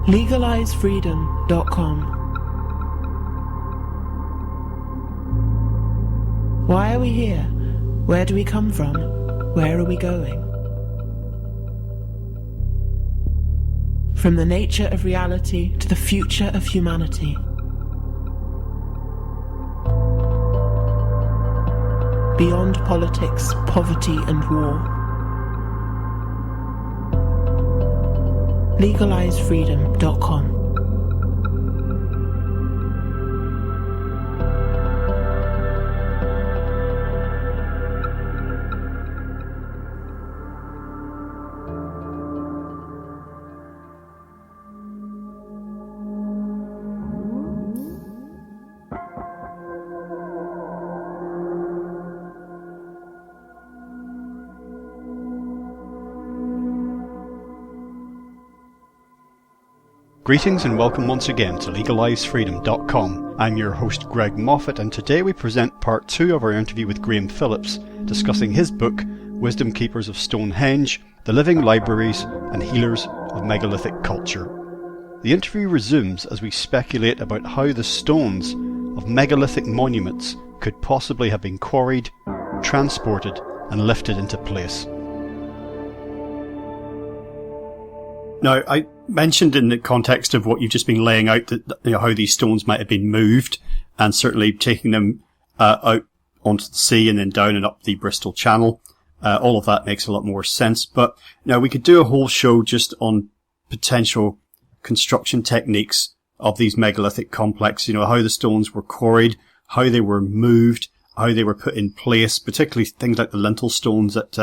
LegalizeFreedom.com. Why are we here? Where do we come from? Where are we going? From the nature of reality to the future of humanity. Beyond politics, poverty and war. LegalizeFreedom.com. Greetings and welcome once again to LegalizeFreedom.com. I'm your host Greg Moffat, and today we present part 2 of our interview with Graham Phillips, discussing his book, Wisdomkeepers of Stonehenge, the living libraries and healers of megalithic culture. The interview resumes as we speculate about how the stones of megalithic monuments could possibly have been quarried, transported and lifted into place. Now, I mentioned in the context of what you've just been laying out that how these stones might have been moved, and certainly taking them out onto the sea and then down and up the Bristol Channel. All of that makes a lot more sense. But now we could do a whole show just on potential construction techniques of these megalithic complexes. How the stones were quarried, how they were moved, how they were put in place, particularly things like the lintel stones at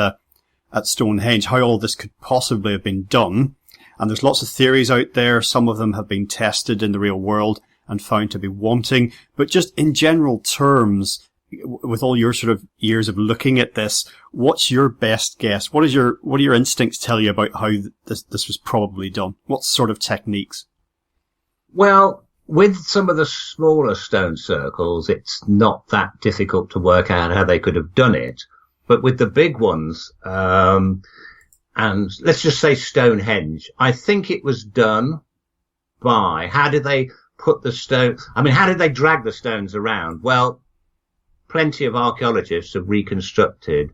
Stonehenge. How all this could possibly have been done. And there's lots of theories out there. Some of them have been tested in the real world and found to be wanting. But just in general terms, with all your sort of years of looking at this, what's your best guess? What do your instincts tell you about how this was probably done? What sort of techniques? Well, with some of the smaller stone circles, it's not that difficult to work out how they could have done it. But with the big ones, and let's just say Stonehenge, I think it was done by, how did they drag the stones around? Well, plenty of archaeologists have reconstructed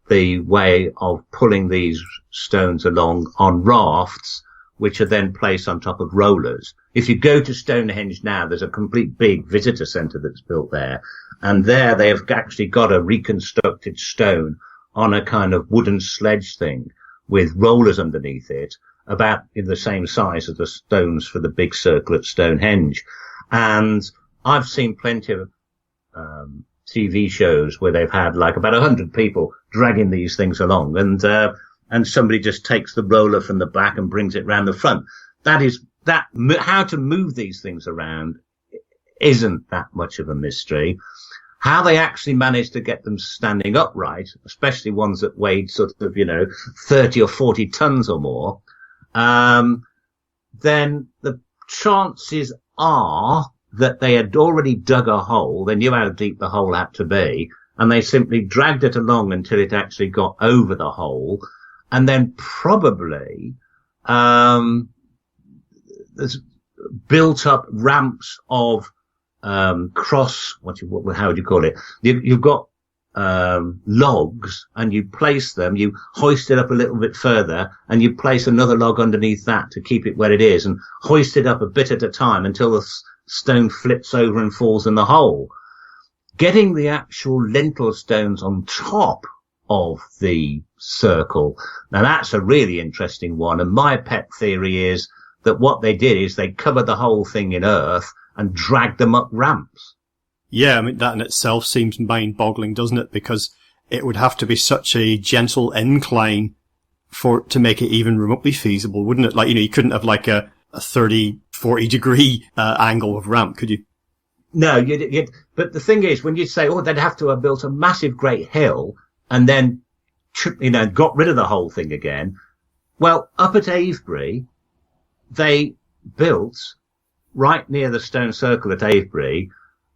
the way of pulling these stones along on rafts, which are then placed on top of rollers. If you go to Stonehenge now, there's a complete big visitor centre that's built there. And there they have actually got a reconstructed stone on a kind of wooden sledge thing with rollers underneath it, about in the same size as the stones for the big circle at Stonehenge. And I've seen plenty of TV shows where they've had like about 100 people dragging these things along, and somebody just takes the roller from the back and brings it round the front. How to move these things around isn't that much of a mystery. How they actually managed to get them standing upright, especially ones that weighed sort of, 30 or 40 tons or more, then the chances are that they had already dug a hole. They knew how deep the hole had to be, and they simply dragged it along until it actually got over the hole. And then probably, there's built up ramps of how would you call it? You've got logs, and you place them, you hoist it up a little bit further, and you place another log underneath that to keep it where it is, and hoist it up a bit at a time until the stone flips over and falls in the hole. Getting the actual lintel stones on top of the circle, now that's a really interesting one, and my pet theory is that what they did is they covered the whole thing in earth and dragged them up ramps. Yeah, I mean, that in itself seems mind-boggling, doesn't it? Because it would have to be such a gentle incline to make it even remotely feasible, wouldn't it? Like, you couldn't have like a 30, 40 degree angle of ramp, could you? No, but the thing is, when you say, they'd have to have built a massive great hill and then, got rid of the whole thing again. Well, up at Avebury, they built right near the stone circle at Avebury,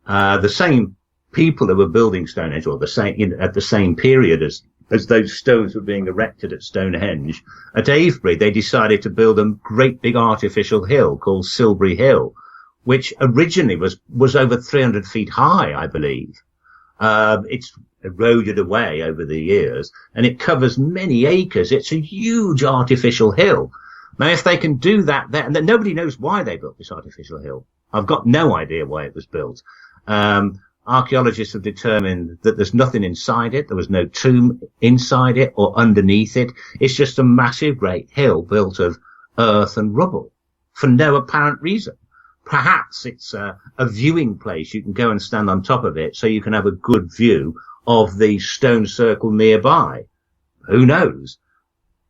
the same people who were building Stonehenge, or the same, at the same period as as those stones were being erected at Stonehenge, at Avebury, they decided to build a great big artificial hill called Silbury Hill, which originally was over 300 feet high, I believe. It's eroded away over the years, and it covers many acres. It's a huge artificial hill. Now, if they can do that, and then nobody knows why they built this artificial hill. I've got no idea why it was built. Archaeologists have determined that there's nothing inside it. There was no tomb inside it or underneath it. It's just a massive, great hill built of earth and rubble for no apparent reason. Perhaps it's a viewing place. You can go and stand on top of it so you can have a good view of the stone circle nearby. Who knows?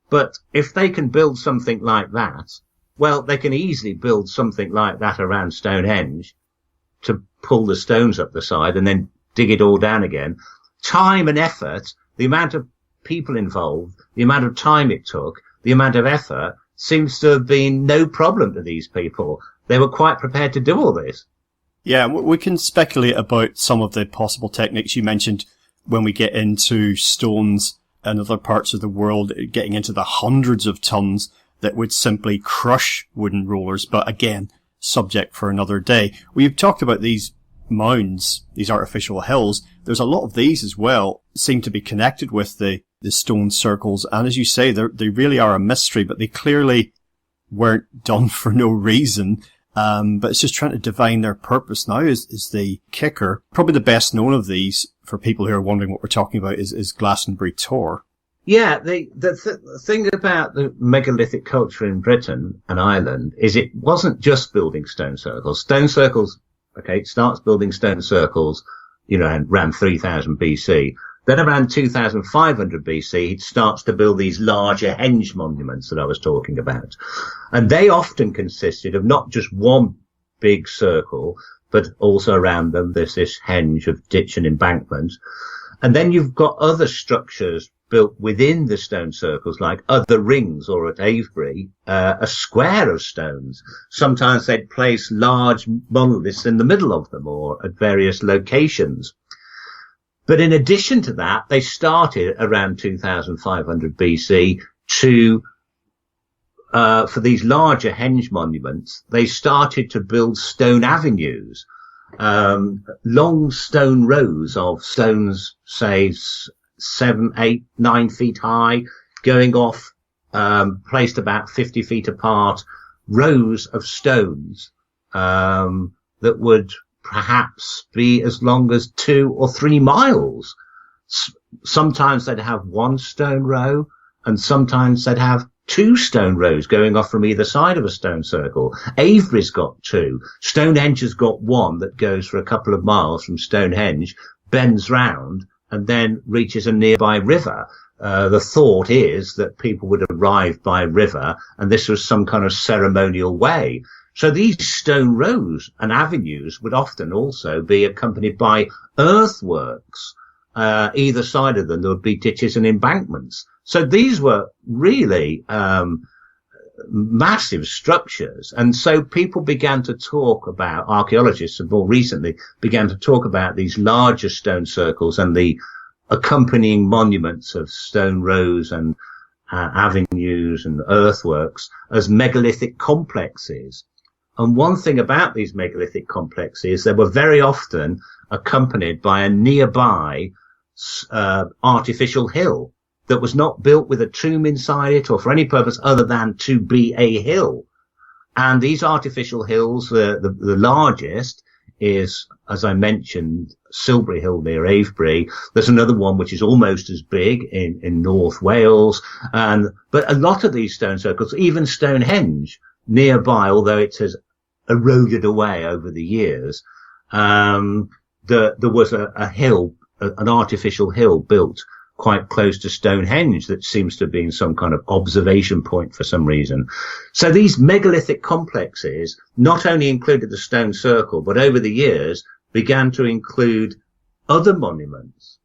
But if they can build something like that, well, they can easily build something like that around Stonehenge to pull the stones up the side and then dig it all down again. Time and effort, the amount of people involved, the amount of time it took, the amount of effort seems to have been no problem to these people. They were quite prepared to do all this. Yeah, we can speculate about some of the possible techniques you mentioned when we get into stones and other parts of the world, getting into the hundreds of tons that would simply crush wooden rollers. But again, subject for another day. We've talked about these mounds, these artificial hills. There's a lot of these as well, seem to be connected with the stone circles. And as you say, they really are a mystery, but they clearly weren't done for no reason. But it's just trying to divine their purpose now is the kicker. Probably the best known of these, for people who are wondering what we're talking about, is Glastonbury Tor. Yeah, the thing about the megalithic culture in Britain and Ireland is it wasn't just building stone circles. Stone circles, okay, it starts building stone circles, around 3000 BC. Then around 2500 BC, it starts to build these larger henge monuments that I was talking about. And they often consisted of not just one big circle, but also around them there's this henge of ditch and embankment. And then you've got other structures built within the stone circles, like other rings, or at Avebury, a square of stones. Sometimes they'd place large monoliths in the middle of them or at various locations. But in addition to that, they started around 2500 BC for these larger henge monuments, they started to build stone avenues, long stone rows of stones, say 7, 8, 9 feet high, going off, placed about 50 feet apart, rows of stones, that would perhaps be as long as 2 or 3 miles. Sometimes they'd have one stone row, and sometimes they'd have 2 stone rows going off from either side of a stone circle. Avebury's got 2. Stonehenge has got 1 that goes for a couple of miles from Stonehenge, bends round, and then reaches a nearby river. The thought is that people would arrive by river, and this was some kind of ceremonial way. So these stone rows and avenues would often also be accompanied by earthworks. Either side of them, there would be ditches and embankments. So these were really massive structures. And so people began to talk about, archaeologists have more recently began to talk about these larger stone circles and the accompanying monuments of stone rows and avenues and earthworks as megalithic complexes. And one thing about these megalithic complexes, they were very often accompanied by a nearby artificial hill that was not built with a tomb inside it or for any purpose other than to be a hill. And these artificial hills, the largest is, as I mentioned, Silbury Hill near Avebury. There's another one which is almost as big in North Wales. But a lot of these stone circles, even Stonehenge nearby, although it has eroded away over the years, there was a hill, an artificial hill built quite close to Stonehenge that seems to have been some kind of observation point for some reason. So these megalithic complexes not only included the stone circle, but over the years began to include other monuments.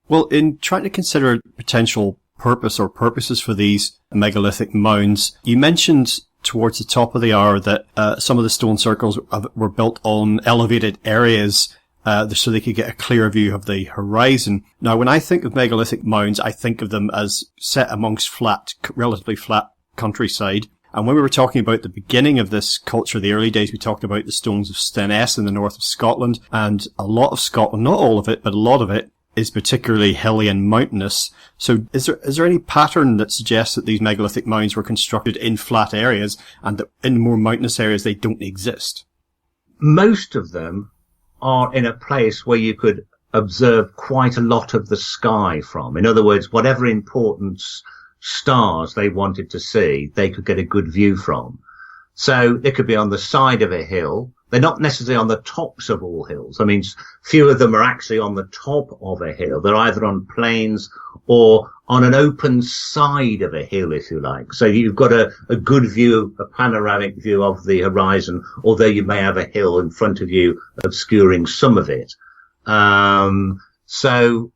Well, in trying to consider potential purpose or purposes for these megalithic mounds, you mentioned towards the top of the hour that some of the stone circles were built on elevated areas so they could get a clear view of the horizon. Now, when I think of megalithic mounds, I think of them as set amongst relatively flat countryside. And when we were talking about the beginning of this culture, the early days, we talked about the stones of Stonehenge in the north of Scotland. And a lot of Scotland, not all of it, but a lot of it, is particularly hilly and mountainous. So is there any pattern that suggests that these megalithic mounds were constructed in flat areas and that in more mountainous areas they don't exist? Most of them are in a place where you could observe quite a lot of the sky from. In other words, whatever important stars they wanted to see, they could get a good view from. So they could be on the side of a hill. They're not necessarily on the tops of all hills. I mean, few of them are actually on the top of a hill. They're either on plains or on an open side of a hill, if you like. So you've got a good view, a panoramic view of the horizon, although you may have a hill in front of you obscuring some of it. So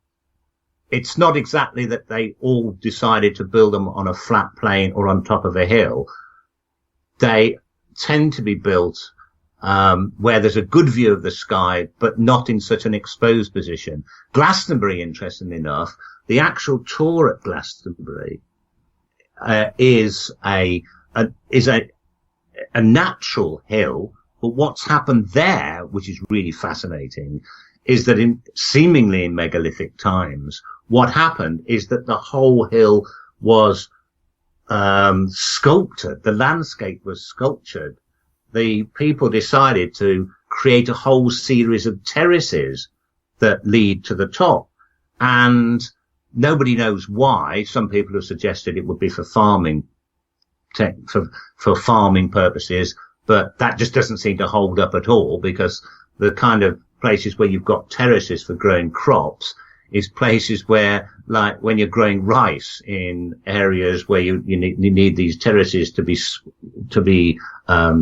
it's not exactly that they all decided to build them on a flat plain or on top of a hill. They tend to be built where there's a good view of the sky, but not in such an exposed position. Glastonbury, interestingly enough, the actual Tor at Glastonbury is a natural hill, but what's happened there, which is really fascinating, is that seemingly in megalithic times, what happened is that the whole hill was sculpted. The landscape was sculptured. The people decided to create a whole series of terraces that lead to the top. And nobody knows why. Some people have suggested it would be for farming, for farming purposes, but that just doesn't seem to hold up at all, because the kind of places where you've got terraces for growing crops is places where, like when you're growing rice in areas where you need these terraces to be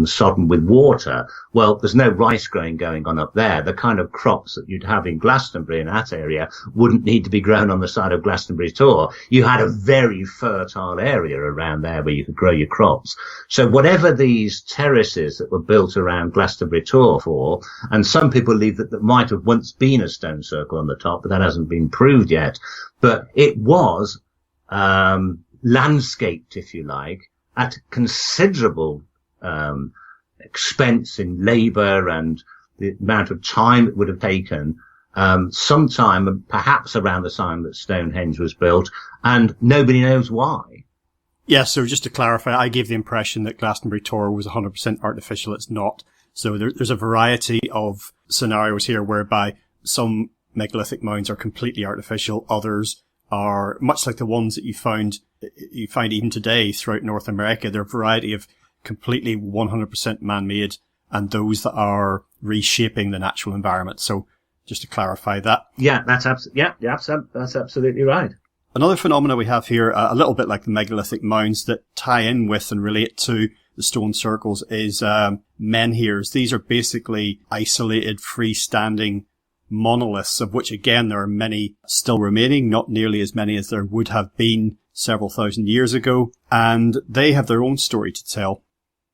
sodden with water. Well, there's no rice growing going on up there. The kind of crops that you'd have in Glastonbury in that area wouldn't need to be grown on the side of Glastonbury Tor. You had a very fertile area around there where you could grow your crops. So whatever these terraces that were built around Glastonbury Tor for, and some people believe that there might have once been a stone circle on the top, but that hasn't been proved yet. But it was landscaped, if you like, at considerable expense in labour and the amount of time it would have taken, sometime perhaps around the time that Stonehenge was built, and nobody knows why. Yeah, so just to clarify, I gave the impression that Glastonbury Tor was 100% artificial. It's not. So there's a variety of scenarios here whereby some megalithic mounds are completely artificial. Others are much like the ones that you find even today throughout North America. There are a variety of completely 100% man-made and those that are reshaping the natural environment. So just to clarify that. Yeah, that's absolutely right. Another phenomena we have here, a little bit like the megalithic mounds that tie in with and relate to the stone circles, is menhirs. These are basically isolated, freestanding monoliths, of which again there are many still remaining, not nearly as many as there would have been several thousand years ago, and they have their own story to tell.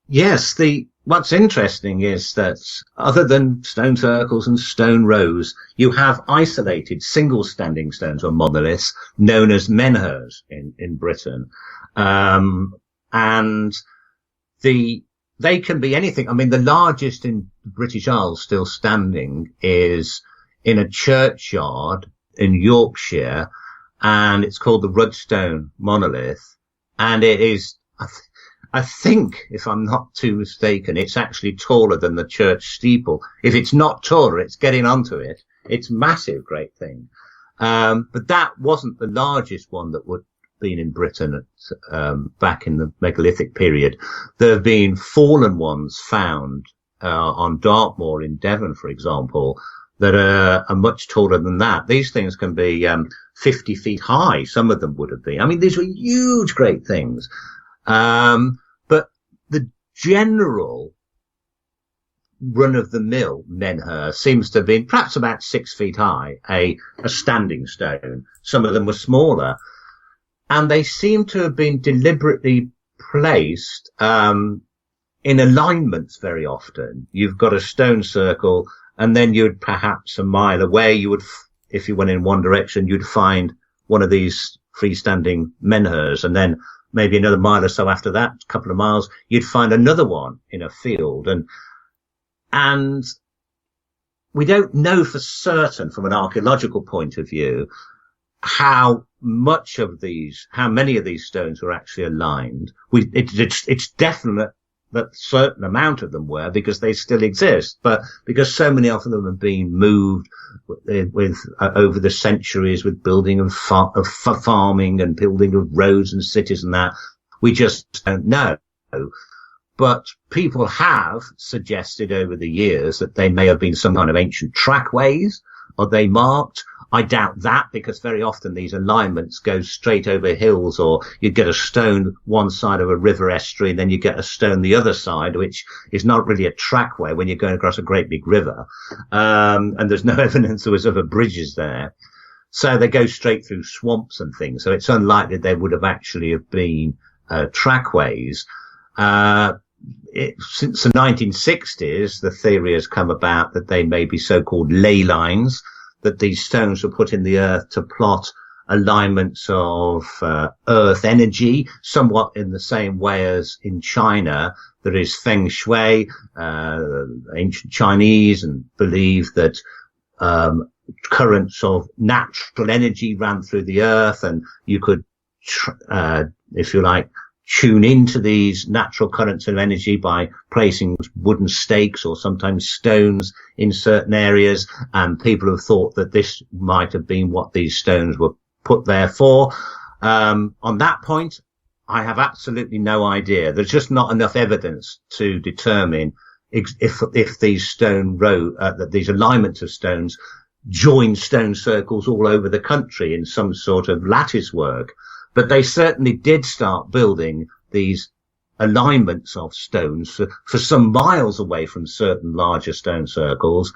Yes, what's interesting is that other than stone circles and stone rows, you have isolated single standing stones or monoliths known as menhirs in Britain. And they can be anything. I mean, the largest in the British Isles still standing is in a churchyard in Yorkshire, and it's called the Rudstone Monolith. And it is, I think, if I'm not too mistaken, it's actually taller than the church steeple. If it's not taller, it's getting onto it. It's massive, great thing. But that wasn't the largest one that would have been in Britain back in the megalithic period. There have been fallen ones found on Dartmoor in Devon, for example, that are much taller than that. These things can be 50 feet high. Some of them would have been. I mean, these were huge, great things. But the general run-of-the-mill menhir seems to have been perhaps about 6 feet high, a standing stone. Some of them were smaller. And they seem to have been deliberately placed in alignments very often. You've got a stone circle, And then you'd perhaps a mile away, if you went in one direction, you'd find one of these freestanding menhirs. And then maybe another mile or so after that, a couple of miles, you'd find another one in a field. And we don't know for certain from an archaeological point of view how many of these stones were actually aligned. It's definite that a certain amount of them were, because they still exist, but because so many of them have been moved with over the centuries, with building of farming and building of roads and cities and that, we just don't know. But people have suggested over the years that they may have been some kind of ancient trackways, or they marked. I doubt that, because very often these alignments go straight over hills, or you get a stone one side of a river estuary, and then you get a stone the other side, which is not really a trackway when you're going across a great big river. And there's no evidence there was ever bridges there. So they go straight through swamps and things. So it's unlikely they would have actually have been trackways. Since the 1960s, the theory has come about that they may be so-called ley lines, that these stones were put in the earth to plot alignments of earth energy, somewhat in the same way as in China there is feng shui. Ancient Chinese and believe that currents of natural energy ran through the earth, and you could, if you like, tune into these natural currents of energy by placing wooden stakes or sometimes stones in certain areas. And people have thought that this might have been what these stones were put there for. On that point, I have absolutely no idea. There's just not enough evidence to determine if these these alignments of stones join stone circles all over the country in some sort of lattice work. But they certainly did start building these alignments of stones for some miles away from certain larger stone circles.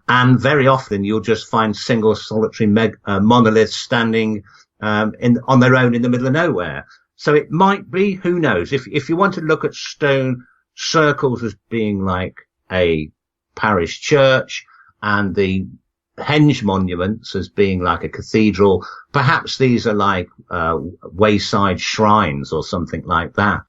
And very often you'll just find single solitary monoliths standing on their own in the middle of nowhere. So it might be, who knows, if you want to look at stone circles as being like a parish church, and the henge monuments as being like a cathedral, perhaps these are like wayside shrines or something like that.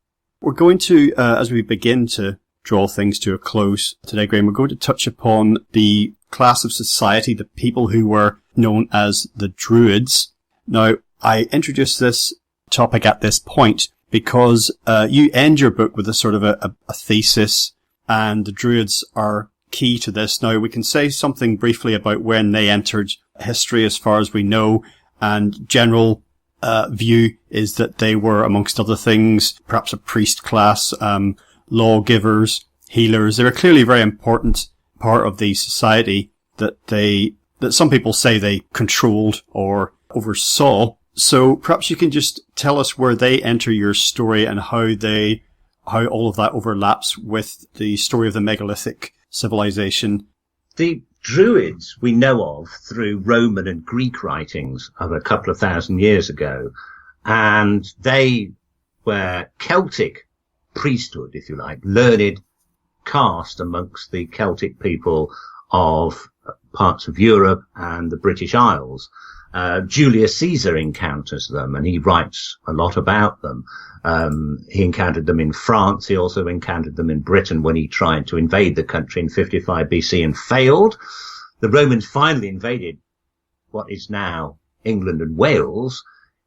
We're going to, as we begin to draw things to a close today, Graham, we're going to touch upon the class of society, the people who were known as the Druids. Now, I introduced this topic at this point because you end your book with a sort of a thesis, and the Druids are key to this. Now, we can say something briefly about when they entered history as far as we know, and general view is that they were, amongst other things, perhaps a priest class, lawgivers, healers. They were clearly a very important part of the society that some people say they controlled or oversaw. So perhaps you can just tell us where they enter your story and how all of that overlaps with the story of the megalithic civilization. The Druids we know of through Roman and Greek writings of a couple of thousand years ago, and they were Celtic priesthood, if you like, learned caste amongst the Celtic people of parts of Europe and the British Isles. Julius Caesar encounters them, and he writes a lot about them. He encountered them in France. He also encountered them in Britain when he tried to invade the country in 55 BC and failed. The Romans finally invaded what is now England and Wales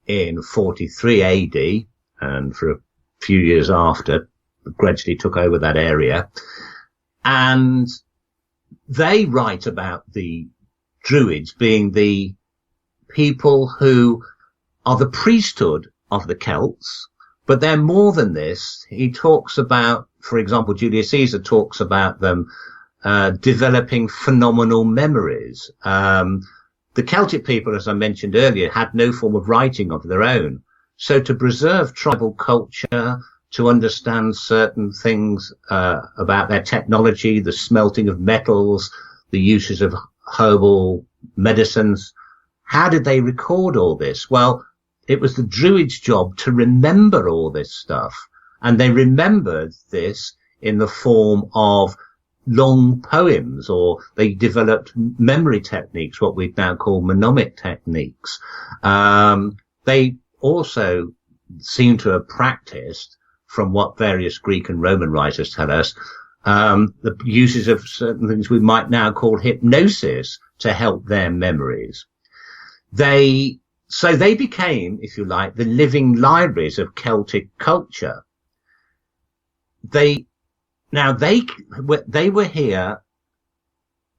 in 43 AD, and for a few years after, gradually took over that area. And they write about the Druids being the people who are the priesthood of the Celts, but they're more than this. He talks about, for example, Julius Caesar talks about them developing phenomenal memories. The Celtic people, as I mentioned earlier, had no form of writing of their own. So to preserve tribal culture, to understand certain things about their technology, the smelting of metals, the uses of herbal medicines, how did they record all this? Well, it was the Druids' job to remember all this stuff. And they remembered this in the form of long poems, or they developed memory techniques, what we now call mnemonic techniques. They also seem to have practiced, from what various Greek and Roman writers tell us, the uses of certain things we might now call hypnosis to help their memories. So they became, if you like, the living libraries of Celtic culture. They were here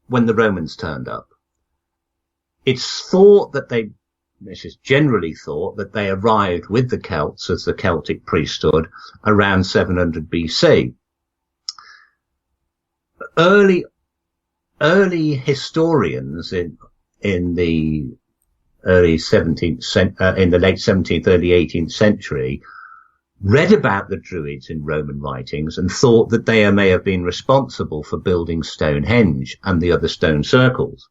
when the Romans turned up. It's thought that this is generally thought that they arrived with the Celts as the Celtic priesthood around 700 BC. Early historians in the early 17th, in the late 17th, early 18th century, read about the Druids in Roman writings and thought that they may have been responsible for building Stonehenge and the other stone circles.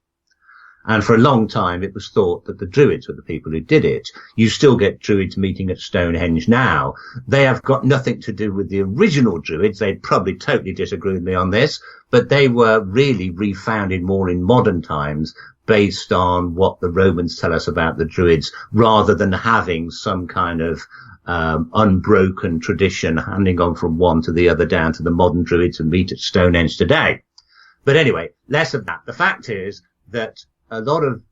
And for a long time, it was thought that the Druids were the people who did it. You still get Druids meeting at Stonehenge now. They have got nothing to do with the original Druids. They'd probably totally disagree with me on this, but they were really refounded more in modern times based on what the Romans tell us about the Druids, rather than having some kind of unbroken tradition handing on from one to the other down to the modern Druids who meet at Stonehenge today. But anyway, less of that. The fact is that a lot of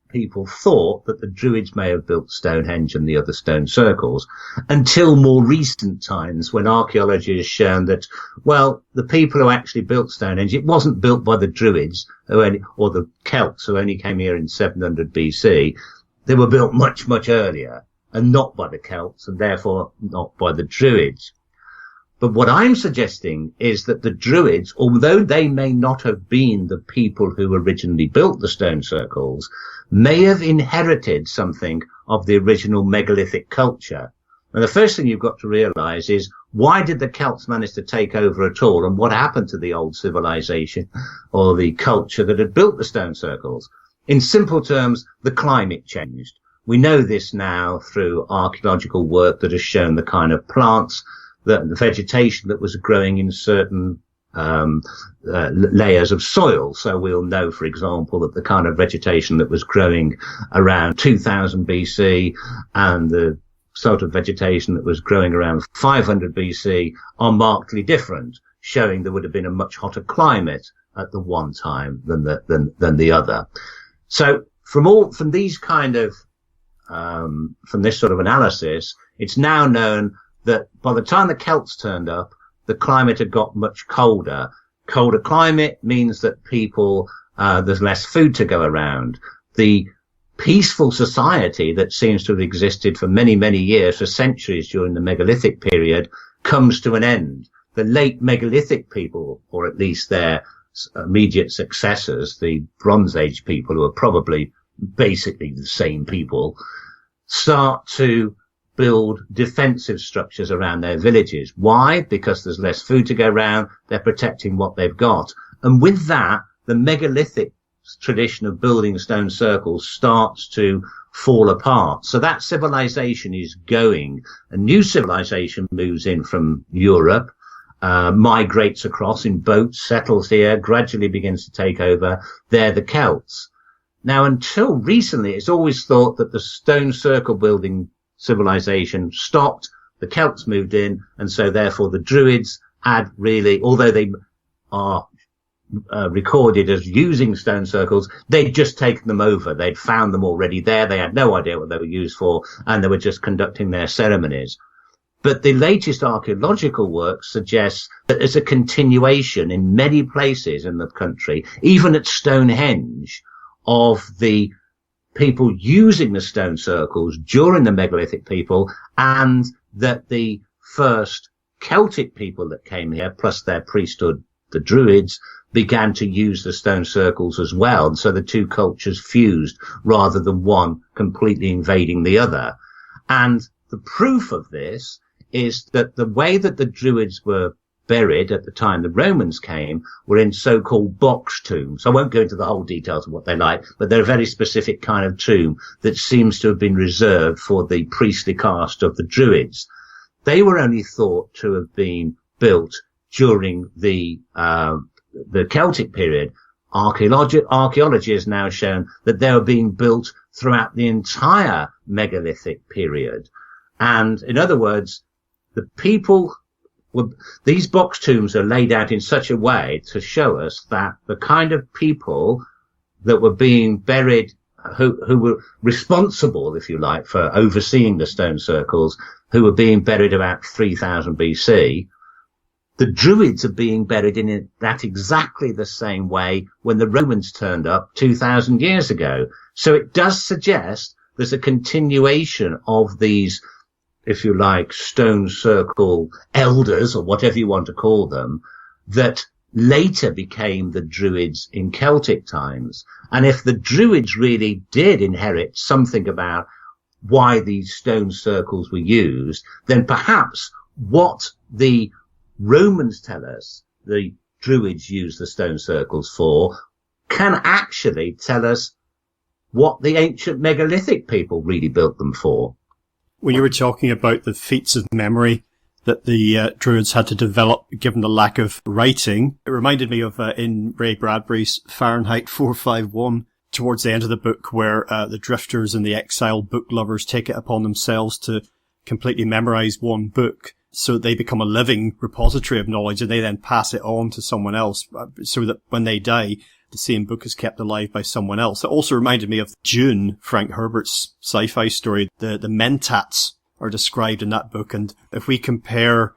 people thought that the Druids may have built Stonehenge and the other stone circles until more recent times, when archaeology has shown that, well, the people who actually built Stonehenge, it wasn't built by the Druids or the Celts who only came here in 700 BC. They were built much, much earlier, and not by the Celts, and therefore not by the Druids. But what I'm suggesting is that the Druids, although they may not have been the people who originally built the stone circles, may have inherited something of the original megalithic culture. And the first thing you've got to realize is, why did the Celts manage to take over at all, and what happened to the old civilization or the culture that had built the stone circles? In simple terms, the climate changed. We know this now through archaeological work that has shown the kind of plants, the vegetation that was growing in certain layers of soil. So we'll know, for example, that the kind of vegetation that was growing around 2000 BC and the sort of vegetation that was growing around 500 BC are markedly different, showing there would have been a much hotter climate at the one time than the other. So from these kind of from this sort of analysis, it's now known that by the time the Celts turned up, the climate had got much colder. Colder climate means that there's less food to go around. The peaceful society that seems to have existed for many, many years, for centuries during the megalithic period, comes to an end. The late megalithic people, or at least their immediate successors, the Bronze Age people, who are probably basically the same people, start to build defensive structures around their villages. Why? Because there's less food to go around. They're protecting what they've got. And with that, the megalithic tradition of building stone circles starts to fall apart. So that civilization is going. A new civilization moves in from Europe, migrates across in boats, settles here, gradually begins to take over. They're the Celts. Now, until recently, it's always thought that the stone circle building civilization stopped, the Celts moved in, and so therefore the Druids had really, although they are recorded as using stone circles, they'd just taken them over. They'd found them already there. They had no idea what they were used for, and they were just conducting their ceremonies. But the latest archaeological work suggests that there's a continuation in many places in the country, even at Stonehenge, of the people using the stone circles during the megalithic people, and that the first Celtic people that came here, plus their priesthood, the Druids, began to use the stone circles as well. And so the two cultures fused rather than one completely invading the other. And the proof of this is that the way that the Druids were buried at the time the Romans came were in so-called box tombs. I won't go into the whole details of what they're like, but they're a very specific kind of tomb that seems to have been reserved for the priestly caste of the Druids. They were only thought to have been built during the the Celtic period, archaeology has now shown that they were being built throughout the entire megalithic period. And in other words, these box tombs are laid out in such a way to show us that the kind of people that were being buried, who were responsible, if you like, for overseeing the stone circles, who were being buried about 3000 BC, the Druids are being buried in that exactly the same way when the Romans turned up 2000 years ago. So it does suggest there's a continuation of these, if you like, stone circle elders, or whatever you want to call them, that later became the Druids in Celtic times. And if the Druids really did inherit something about why these stone circles were used, then perhaps what the Romans tell us the Druids used the stone circles for can actually tell us what the ancient megalithic people really built them for. When you were talking about the feats of memory that the Druids had to develop given the lack of writing, it reminded me of in Ray Bradbury's Fahrenheit 451, towards the end of the book, where the drifters and the exiled book lovers take it upon themselves to completely memorize one book, so they become a living repository of knowledge, and they then pass it on to someone else, so that when they die, the same book is kept alive by someone else. It also reminded me of Dune, Frank Herbert's sci-fi story. The mentats are described in that book, and if we compare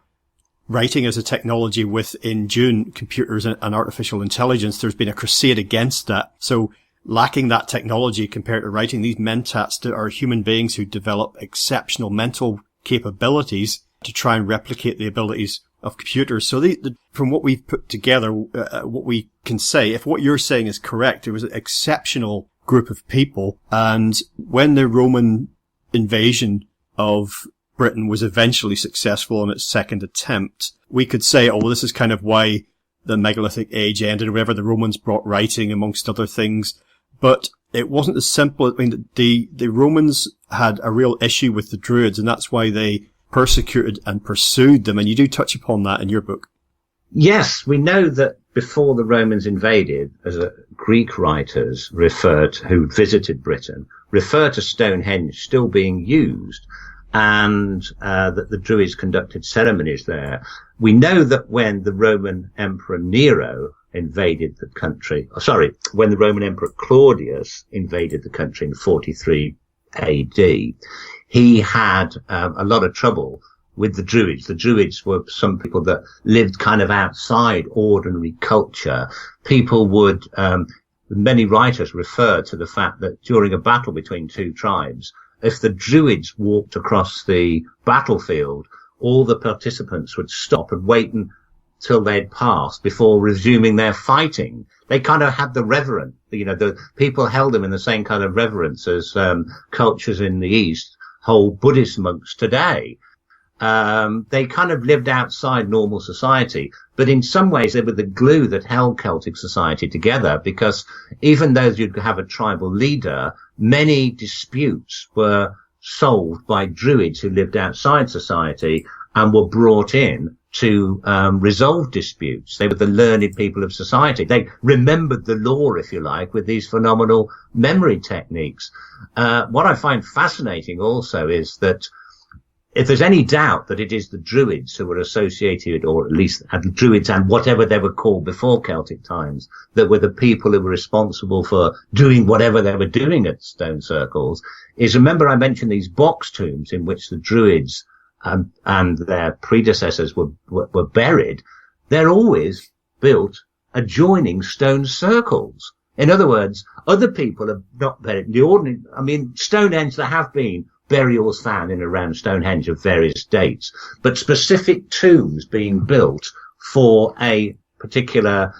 writing as a technology with, in Dune, computers and artificial intelligence, there's been a crusade against that. So lacking that technology compared to writing, these mentats are human beings who develop exceptional mental capabilities to try and replicate the abilities of computers. So from what we've put together, what we can say, if what you're saying is correct, it was an exceptional group of people. And when the Roman invasion of Britain was eventually successful in its second attempt, we could say, oh, well, this is kind of why the megalithic age ended, or whatever. The Romans brought writing, amongst other things. But it wasn't as simple. I mean, the Romans had a real issue with the Druids, and that's why they persecuted and pursued them. And you do touch upon that in your book. Yes, we know that before the Romans invaded, as Greek writers who visited Britain, refer to Stonehenge still being used, and that the Druids conducted ceremonies there. We know that when the Roman Emperor Nero invaded the country, when the Roman Emperor Claudius invaded the country in 43 AD, he had a lot of trouble with the Druids. The Druids were some people that lived kind of outside ordinary culture. People would, many writers refer to the fact that during a battle between two tribes, if the Druids walked across the battlefield, all the participants would stop and wait until they'd passed before resuming their fighting. They kind of had the reverence, the people held them in the same kind of reverence as cultures in the East hold Buddhist monks today. They kind of lived outside normal society, but in some ways they were the glue that held Celtic society together, because even though you'd have a tribal leader, many disputes were solved by Druids who lived outside society and were brought in to resolve disputes. They were the learned people of society. They remembered the law, if you like, with these phenomenal memory techniques. What I find fascinating also is that if there's any doubt that it is the Druids who were associated, or at least the Druids and whatever they were called before Celtic times, that were the people who were responsible for doing whatever they were doing at stone circles, is, remember I mentioned these box tombs in which the Druids and their predecessors were buried. They're always built adjoining stone circles. In other words, other people are not buried. Stonehenge, there have been burials found in around Stonehenge of various dates, but specific tombs being built for a particular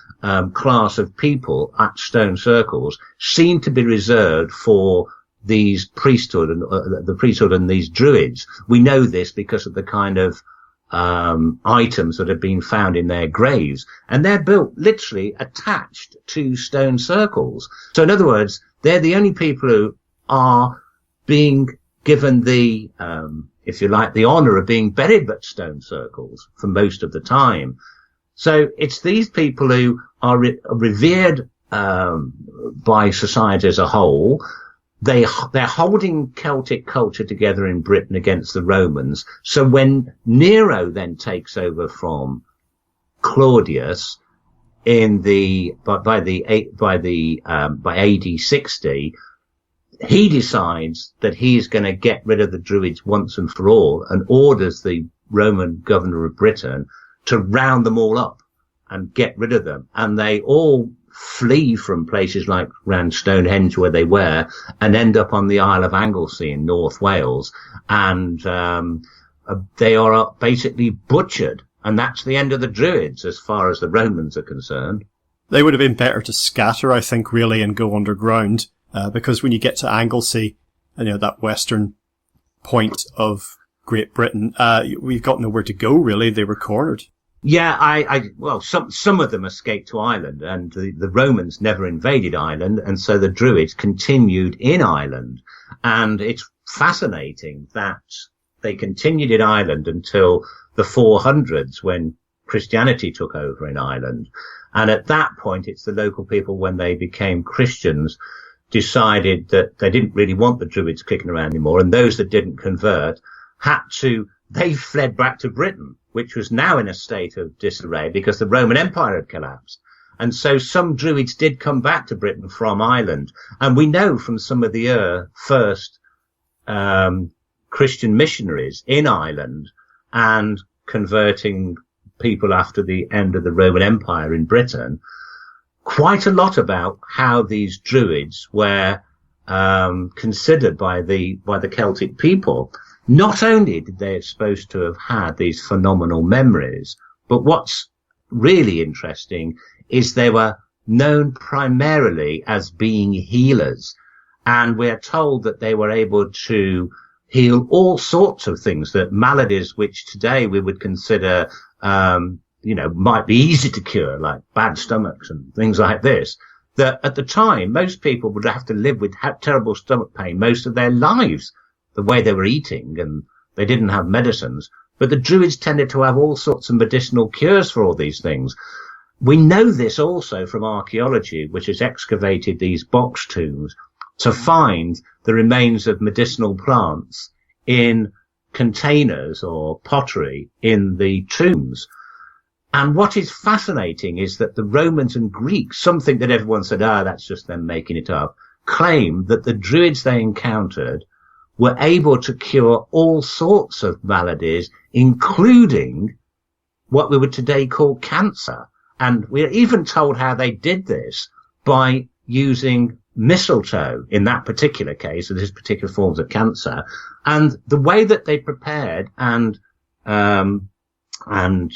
class of people at stone circles seem to be reserved for these priesthood and the priesthood and these Druids. We know this because of the kind of items that have been found in their graves, and they're built literally attached to stone circles. So in other words, they're the only people who are being given the, if you like, the honour of being buried at stone circles for most of the time. So it's these people who are revered by society as a whole. They're holding Celtic culture together in Britain against the Romans. So when Nero then takes over from Claudius by AD 60, he decides that he's going to get rid of the Druids once and for all, and orders the Roman governor of Britain to round them all up and get rid of them. And they all flee from places like round Stonehenge where they were, and end up on the Isle of Anglesey in North Wales. And they are basically butchered. And that's the end of the Druids as far as the Romans are concerned. They would have been better to scatter, I think, really, and go underground. Because when you get to Anglesey, that western point of Great Britain, we've got nowhere to go, really. They were cornered. Yeah, well, some of them escaped to Ireland, and the Romans never invaded Ireland, and so the Druids continued in Ireland. And it's fascinating that they continued in Ireland until the 400s, when Christianity took over in Ireland. And at that point, it's the local people, when they became Christians, decided that they didn't really want the Druids kicking around anymore, and those that didn't convert they fled back to Britain, which was now in a state of disarray because the Roman Empire had collapsed. And so some Druids did come back to Britain from Ireland. And we know from some of the first Christian missionaries in Ireland and converting people after the end of the Roman Empire in Britain, quite a lot about how these Druids were considered by the Celtic people. Not only did they supposed to have had these phenomenal memories, but what's really interesting is they were known primarily as being healers. And we're told that they were able to heal all sorts of things, that maladies which today we would consider, might be easy to cure, like bad stomachs and things like this, that at the time, most people would have to live with terrible stomach pain most of their lives, the way they were eating, and they didn't have medicines. But the Druids tended to have all sorts of medicinal cures for all these things. We know this also from archaeology, which has excavated these box tombs to find the remains of medicinal plants in containers or pottery in the tombs. And what is fascinating is that the Romans and Greeks, something that everyone said, that's just them making it up, claim that the Druids they encountered were able to cure all sorts of maladies, including what we would today call cancer. And we're even told how they did this by using mistletoe in that particular case, of these particular forms of cancer. And the way that they prepared and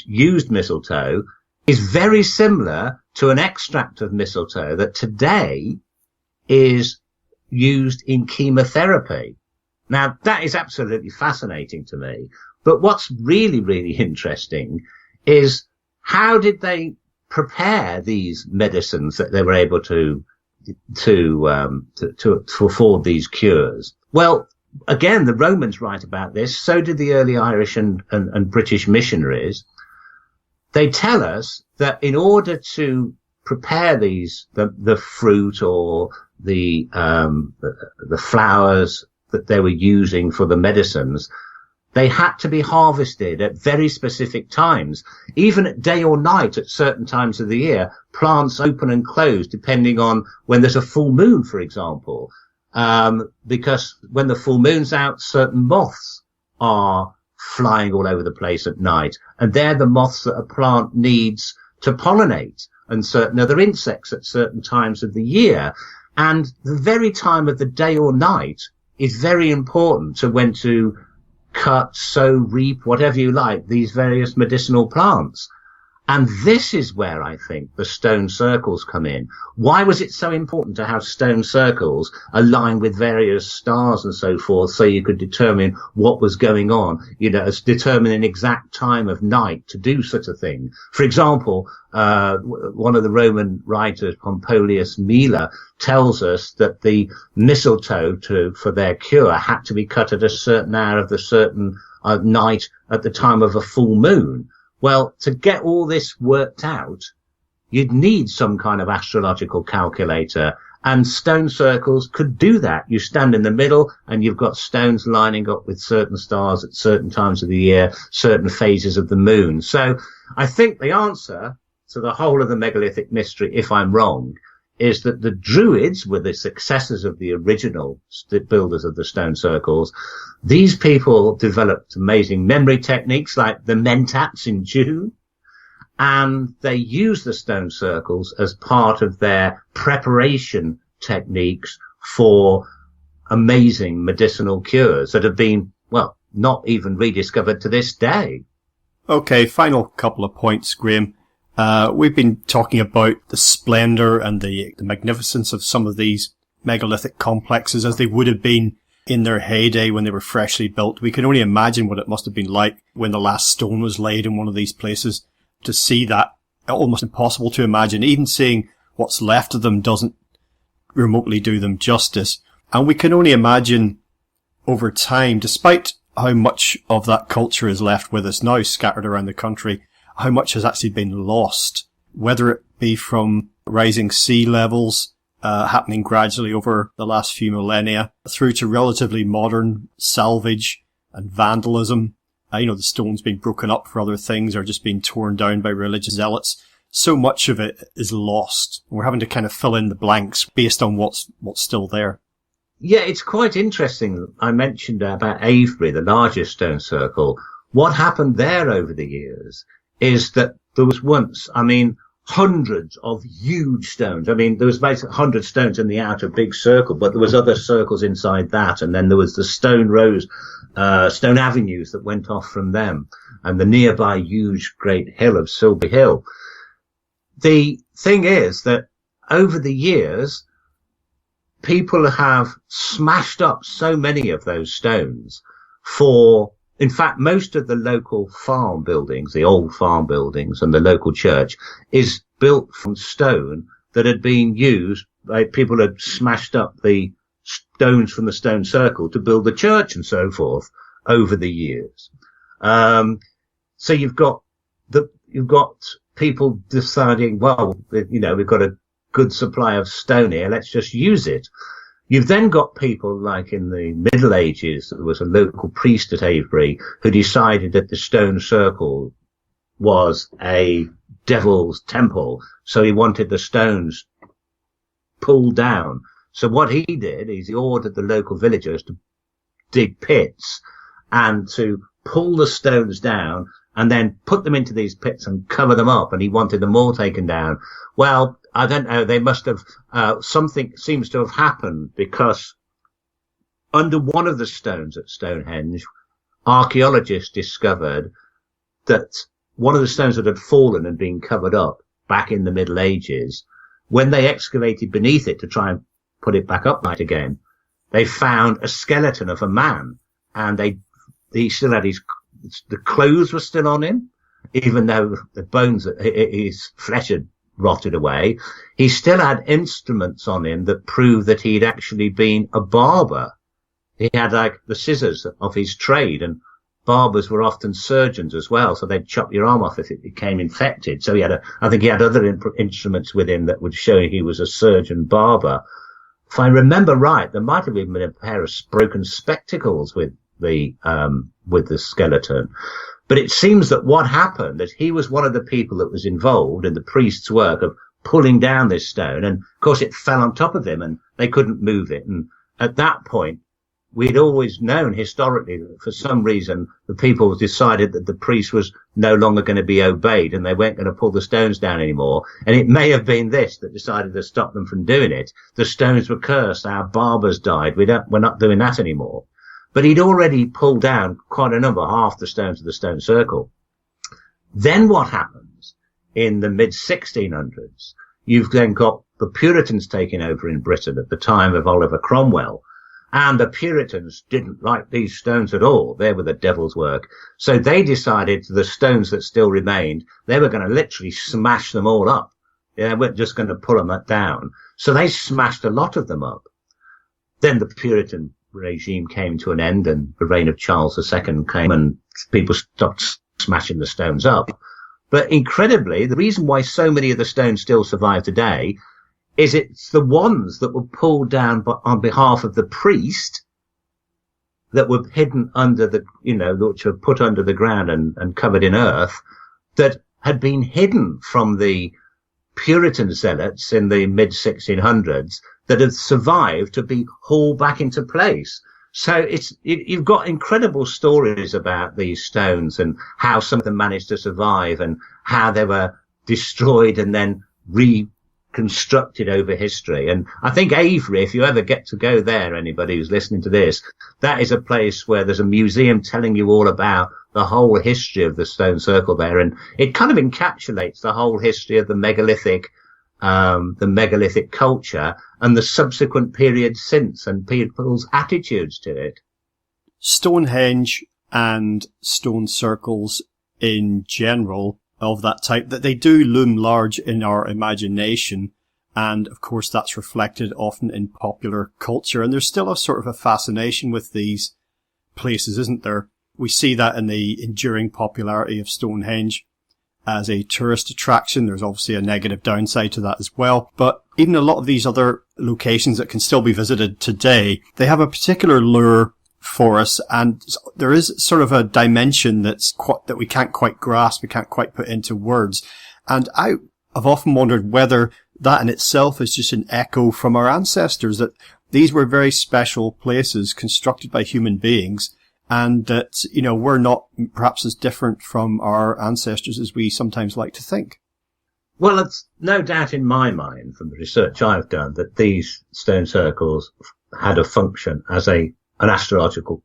used mistletoe is very similar to an extract of mistletoe that today is used in chemotherapy. Now, that is absolutely fascinating to me. But what's really, really interesting is how did they prepare these medicines that they were able to afford these cures? Well, again, the Romans write about this. So did the early Irish and British missionaries. They tell us that in order to prepare the fruit or the flowers that they were using for the medicines, they had to be harvested at very specific times, even at day or night at certain times of the year. Plants open and close depending on when there's a full moon, for example, because when the full moon's out, certain moths are flying all over the place at night, and they're the moths that a plant needs to pollinate, and certain other insects at certain times of the year. And the very time of the day or night is very important to when to cut, sow, reap, whatever you like, these various medicinal plants. And this is where I think the stone circles come in. Why was it so important to have stone circles aligned with various stars and so forth, so you could determine what was going on, determine an exact time of night to do such a thing? For example, one of the Roman writers, Pomponius Mela, tells us that the mistletoe for their cure had to be cut at a certain hour of the certain night at the time of a full moon. Well, to get all this worked out, you'd need some kind of astrological calculator, and stone circles could do that. You stand in the middle and you've got stones lining up with certain stars at certain times of the year, certain phases of the moon. So I think the answer to the whole of the megalithic mystery, if I'm wrong, is that the Druids were the successors of the original builders of the stone circles. These people developed amazing memory techniques like the mentats in June, and they used the stone circles as part of their preparation techniques for amazing medicinal cures that have been, well, not even rediscovered to this day. Okay, final couple of points, Graham. We've been talking about the splendour and the magnificence of some of these megalithic complexes as they would have been in their heyday when they were freshly built. We can only imagine what it must have been like when the last stone was laid in one of these places. To see that, almost impossible to imagine. Even seeing what's left of them doesn't remotely do them justice. And we can only imagine over time, despite how much of that culture is left with us now scattered around the country, how much has actually been lost, whether it be from rising sea levels happening gradually over the last few millennia, through to relatively modern salvage and vandalism. The stones being broken up for other things or just being torn down by religious zealots. So much of it is lost. We're having to kind of fill in the blanks based on what's still there. Yeah, it's quite interesting. I mentioned about Avebury, the largest stone circle. What happened there over the years is that there was once, hundreds of huge stones. There was basically 100 stones in the outer big circle, but there was other circles inside that. And then there was the stone rows, stone avenues that went off from them, and the nearby huge great hill of Silby Hill. The thing is that over the years, people have smashed up so many of those stones in fact, most of the local farm buildings, the old farm buildings and the local church is built from stone that had been used by people had smashed up the stones from the stone circle to build the church and so forth over the years. So you've got people deciding, well, we've got a good supply of stone here. Let's just use it. You've then got people like in the Middle Ages, there was a local priest at Avebury who decided that the stone circle was a devil's temple. So he wanted the stones pulled down. So what he did is he ordered the local villagers to dig pits and to pull the stones down and then put them into these pits and cover them up. And he wanted them all taken down. Well, I don't know. They must have, something seems to have happened because under one of the stones at Stonehenge, archaeologists discovered that one of the stones that had fallen and been covered up back in the Middle Ages, when they excavated beneath it to try and put it back upright again, they found a skeleton of a man, and he still had the clothes were still on him, even though the bones, his flesh had rotted away. He still had instruments on him that proved that he'd actually been a barber. He had like the scissors of his trade, and barbers were often surgeons as well, so they'd chop your arm off if it became infected. So I think he had other instruments with him that would show he was a surgeon barber. If I remember right, there might have even been a pair of broken spectacles with the skeleton. But it seems that what happened, that he was one of the people that was involved in the priest's work of pulling down this stone. And of course it fell on top of him and they couldn't move it. And at that point, we'd always known historically that for some reason the people decided that the priest was no longer going to be obeyed and they weren't going to pull the stones down anymore. And it may have been this that decided to stop them from doing it. The stones were cursed. Our barbers died. We're not doing that anymore. But he'd already pulled down quite a number, half the stones of the stone circle. Then what happens in the mid-1600s? You've then got the Puritans taking over in Britain at the time of Oliver Cromwell. And the Puritans didn't like these stones at all. They were the devil's work. So they decided the stones that still remained, they were going to literally smash them all up. They weren't just going to pull them down. So they smashed a lot of them up. Then the Puritan regime came to an end and the reign of Charles II came and people stopped smashing the stones up. But incredibly, the reason why so many of the stones still survive today is it's the ones that were pulled down on behalf of the priest that were hidden under the, which were put under the ground and covered in earth, that had been hidden from the Puritan zealots in the mid-1600s, that had survived to be hauled back into place. So you've got incredible stories about these stones and how some of them managed to survive and how they were destroyed and then reconstructed over history. And I think Avery, if you ever get to go there, anybody who's listening to this, that is a place where there's a museum telling you all about the whole history of the stone circle there. And it kind of encapsulates the whole history of the megalithic culture and the subsequent period since and people's attitudes to it. Stonehenge and stone circles in general of that type, that they do loom large in our imagination. And of course, that's reflected often in popular culture. And there's still a sort of a fascination with these places, isn't there? We see that in the enduring popularity of Stonehenge as a tourist attraction. There's obviously a negative downside to that as well. But even a lot of these other locations that can still be visited today, they have a particular lure for us. And there is sort of a dimension that we can't quite grasp, we can't quite put into words. And I've often wondered whether that in itself is just an echo from our ancestors, that these were very special places constructed by human beings, and that, we're not perhaps as different from our ancestors as we sometimes like to think. Well, it's no doubt in my mind, from the research I've done, that these stone circles had a function as an astronomical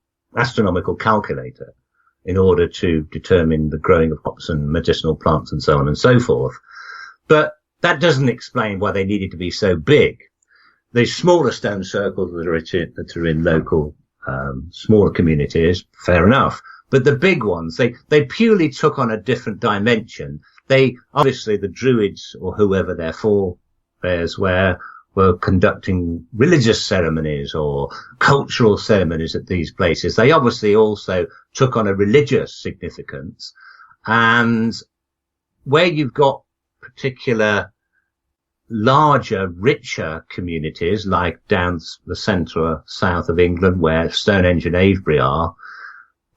calculator in order to determine the growing of crops and medicinal plants and so on and so forth. But that doesn't explain why they needed to be so big. The smaller stone circles that are in local smaller communities, fair enough. But the big ones, they purely took on a different dimension. They, obviously, the Druids or whoever their forebears were conducting religious ceremonies or cultural ceremonies at these places. They obviously also took on a religious significance. And where you've got particular larger, richer communities, like down the centre or south of England, where Stonehenge and Avebury are,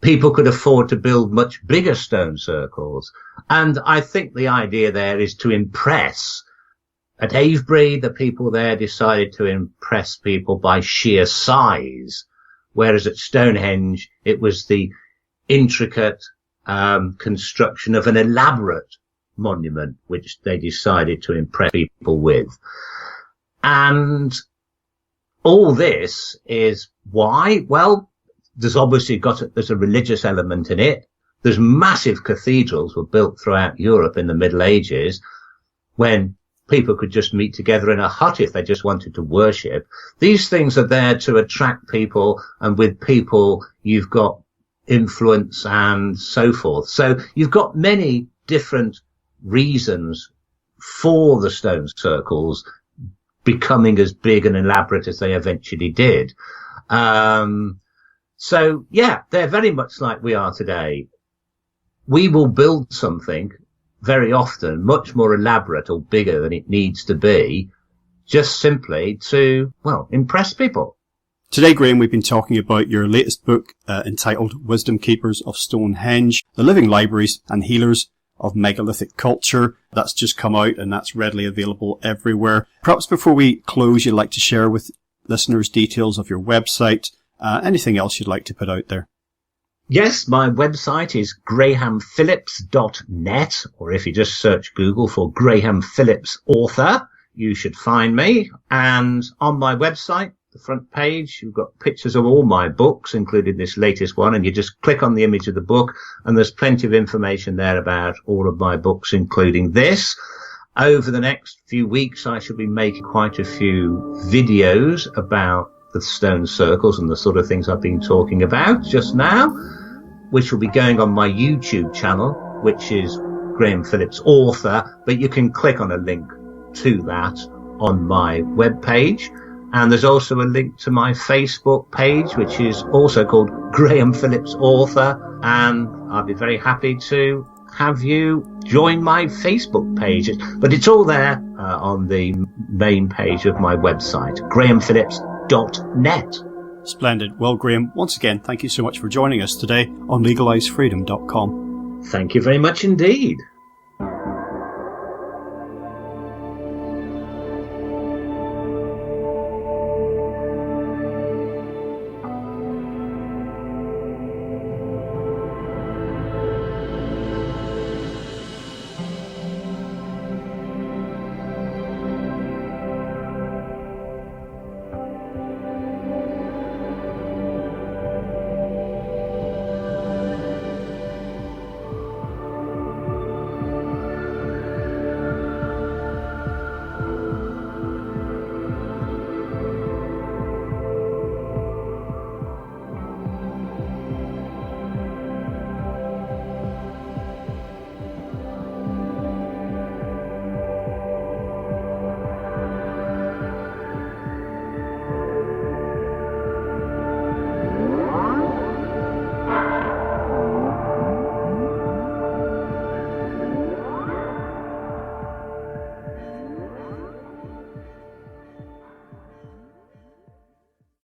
people could afford to build much bigger stone circles. And I think the idea there is to impress. At Avebury, the people there decided to impress people by sheer size, whereas at Stonehenge, it was the intricate construction of an elaborate monument which they decided to impress people with. And all this is why? Well, there's obviously there's a religious element in it. There's massive cathedrals were built throughout Europe in the Middle Ages when people could just meet together in a hut if they just wanted to worship. These things are there to attract people, and with people you've got influence and so forth. So you've got many different reasons for the stone circles becoming as big and elaborate as they eventually did. So yeah, they're very much like we are today. We will build something very often much more elaborate or bigger than it needs to be, just simply to, impress people. Today, Graham, we've been talking about your latest book entitled Wisdomkeepers of Stonehenge, the Living Libraries and Healers of Megalithic Culture. That's just come out and that's readily available everywhere. Perhaps before we close, you'd like to share with listeners details of your website, anything else you'd like to put out there? Yes, my website is grahamphillips.net, or if you just search Google for Graham Phillips author, you should find me. And on my website, the front page, you've got pictures of all my books, including this latest one, and you just click on the image of the book, and there's plenty of information there about all of my books, including this. Over the next few weeks, I shall be making quite a few videos about the stone circles and the sort of things I've been talking about just now, which will be going on my YouTube channel, which is Graham Phillips author, but you can click on a link to that on my webpage. And there's also a link to my Facebook page, which is also called Graham Phillips author. And I'll be very happy to have you join my Facebook page. But it's all there on the main page of my website, grahamphillips.net. Splendid. Well, Graham, once again, thank you so much for joining us today on legalisefreedom.com. Thank you very much indeed.